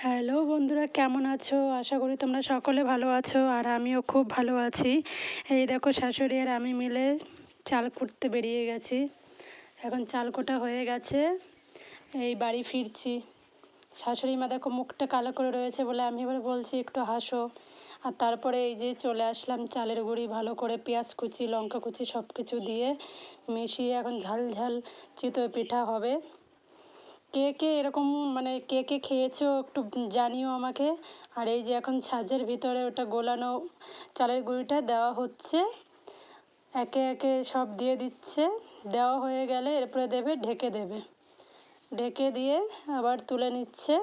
Hello বন্ধুরা, কেমন আছো? আশা করি তোমরা সকলে ভালো আছো, আর আমিও খুব ভালো আছি। এই দেখো, শাশুড়ি আর আমি মিলে চাল কুটতে বেরিয়ে গেছি। এখন চাল কোটা হয়ে গেছে, এই বাড়ি ফিরছি। শাশুড়ি মা দেখো মুখটা কালো করে রয়েছে বলে আমি এবার বলছি একটু হাসো। আর তারপরে এই যে চলে আসলাম, চালের গুঁড়ি ভালো করে পেঁয়াজ কুচি, লঙ্কা কুচি সব কিছু দিয়ে মিশিয়ে এখন ঝাল ঝাল চিতই পিঠা হবে। কে কে এরকম কে কে খেয়েছো একটু জানিও আমাকে। আর এই যে এখন ছাঁচের ভিতরে ওটা গোলানো চালের গুঁড়িটা দেওয়া হচ্ছে, একে একে সব দিয়ে দিচ্ছে। দেওয়া হয়ে গেলে এরপরে দেবে, ঢেকে দেবে, ঢেকে দিয়ে আবার তুলে নিচ্ছে।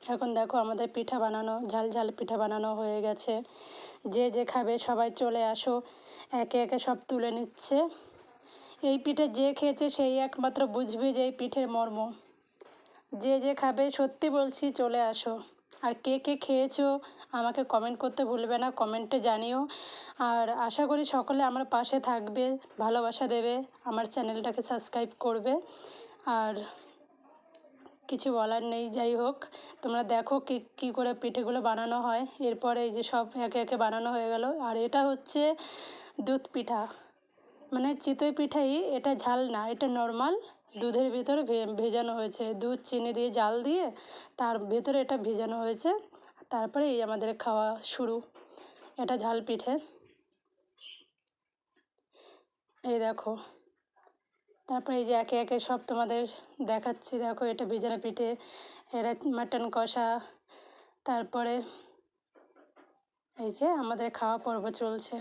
এখন দেখো আমাদের পিঠা বানানো, ঝাল ঝাল পিঠা বানানো হয়ে গেছে। যে যে খাবে সবাই চলে আসো, একে একে সব তুলে নিচ্ছে। এই পিঠে যে খেয়েছে সেই একমাত্র বুঝবে যে এই পিঠের মর্ম। যে যে খাবে সত্যি বলছি চলে আসো। আর কে কে খেয়েছো আমাকে কমেন্ট করতে ভুলবে না, কমেন্টে জানিও। আর আশা করি সকলে আমার পাশে থাকবে, ভালোবাসা দেবে, আমার চ্যানেলটাকে সাবস্ক্রাইব করবে। আর কিছু বলার নেই, যাই হোক তোমরা দেখো কী করে পিঠেগুলো বানানো হয়। এরপরে এই যে সব একে একে বানানো হয়ে গেল। আর এটা হচ্ছে দুধ পিঠা, চিতই পিঠাই, এটা ঝাল না, এটা নর্মাল দুধের ভিতরে ভেজানো হয়েছে, দুধ চিনি দিয়ে জাল দিয়ে তার ভেতরে এটা ভেজানো হয়েছে। তারপরে এই আমাদের খাওয়া শুরু। এটা ঝাল পিঠে, এই দেখো। তারপরে এই যে একে একে সব তোমাদের দেখাচ্ছি। দেখো এটা ভেজানো পিঠে, এটা মাটন কষা। তারপরে এই যে আমাদের খাওয়া পর্ব চলছে।